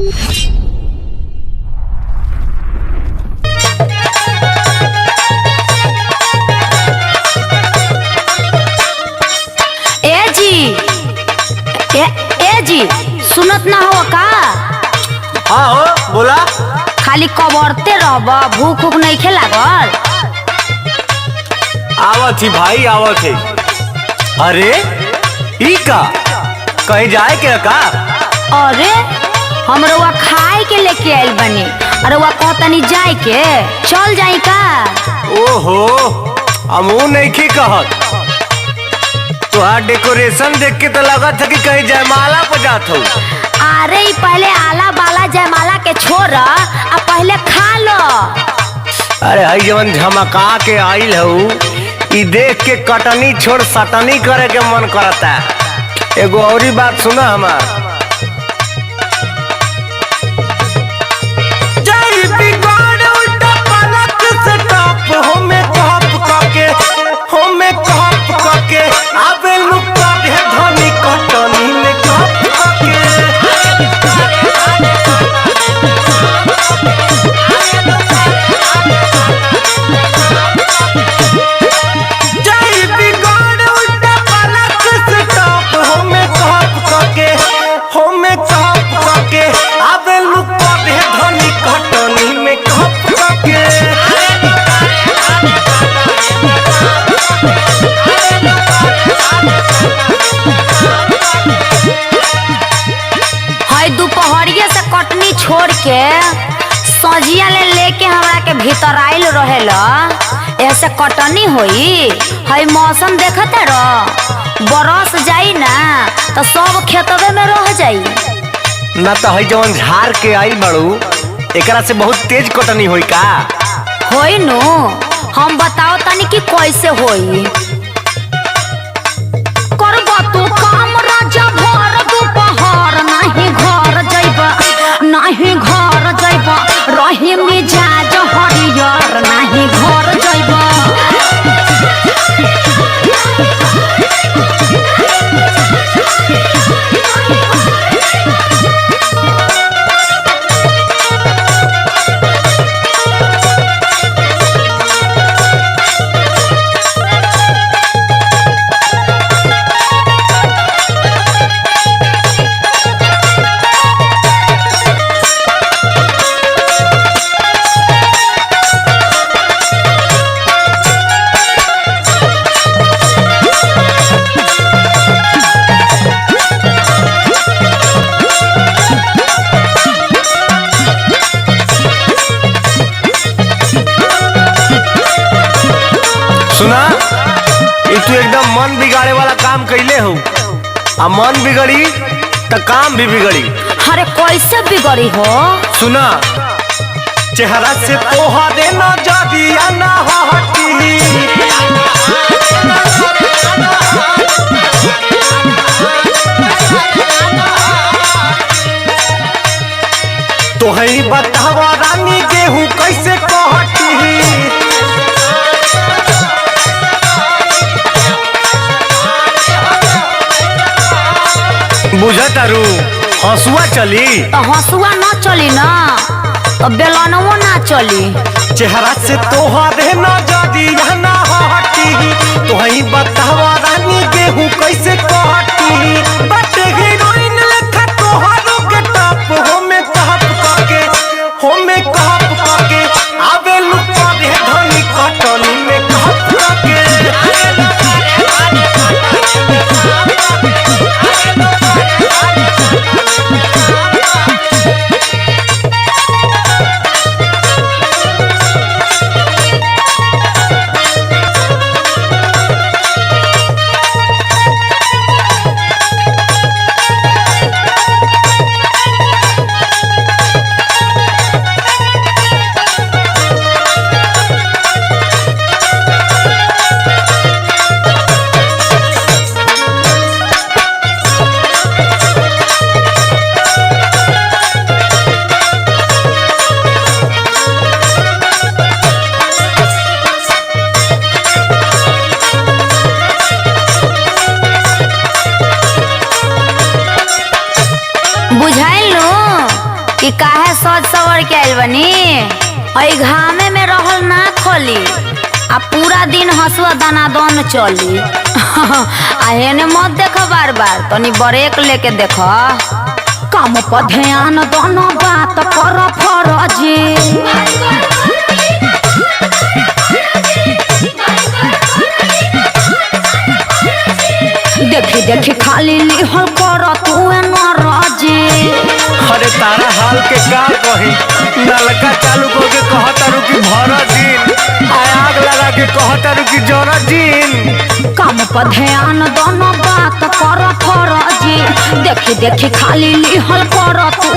ए जी सुनत ना हो का? हाँ हो बोला। खाली कबरते रहब, भूख उख नहीं खे लागल? आवत ही भाई आवत है। अरे ई का कहीं जाए के का? अरे हम रउआ खाए के लेके आइल बनी, रउआ कहतनी जाए के, चल जाई का? ओहो हमू नहीं की कहत, तुहार डेकोरेशन देख के तो लगत है कि कहीं जयमाला पर जात हो। अरे पहले आला बाला जयमाला के छोड़ आ पहले खा लो। अरे हई जवन झमका के आइल हूँ, ई देख के कटनी छोड़ सटनी करे के मन करता। एगो औरी बात सुना हमार, दोपहरिया से कटनी छोड़ के सजिया लेके हमरा के भीतर आइल रहेला, ऐसे कटनी होई। हई मौसम देखते रह, बरस जाई ना तो सब खेतवे में रह जाई ना। तो हई जवन झाड़ के आई बड़ू, एकरा से बहुत तेज कटनी होई का? होई नु, हम बताओ तनी कि कैसे होई। करबा तू काम राजा भर दोपहर, नहीं घर जइबा, नहीं घर जइबा, रही मिजाज हरियर, नहीं घर जइबा। सुना, ये तू एकदम मन बिगाड़े वाला काम कैले हो। आ मन बिगड़ी तो काम भी बिगड़ी। अरे कैसे बिगड़ी हो? सुना, चेहरा से तोहा देना जादिया ना हटी, तो ही बतावा रानी गेहूं कैसे कहटी। बुझा तारू, हंसुआ चली तो हंसुआ ना चली ना, तो बेलनवो ना चली। चेहरा से तोहा देना जादिया ना हटी, तो ही बतावा रानी गेहूं कैसे कहटी। बट हीरोइन लेखा तोहारो के टॉप हो में कहप काके, हो में कहप काके, आवे लुका दे धनी कटनी में कहप काके। कि काहे सज सवर के आइल बनी। और घामे में रहल ना खोली आ पूरा दिन हंसुआ दाना दन चली। आ एने मत देख बार बार, तनी ब्रेक लेके देख। काम पर ध्यान दोनों बात कर फरजी। देखी देखी खाली लिहल कर तू नाराजी। अरे तारा हाल के का कही, नलका चालू करके कहतारू कि भरा दिन, आग लगा के कहतारू कि जरा दिन। काम पर ध्यान दोनों बात कर फरजी। देखी देखी खाली लिहल कर तू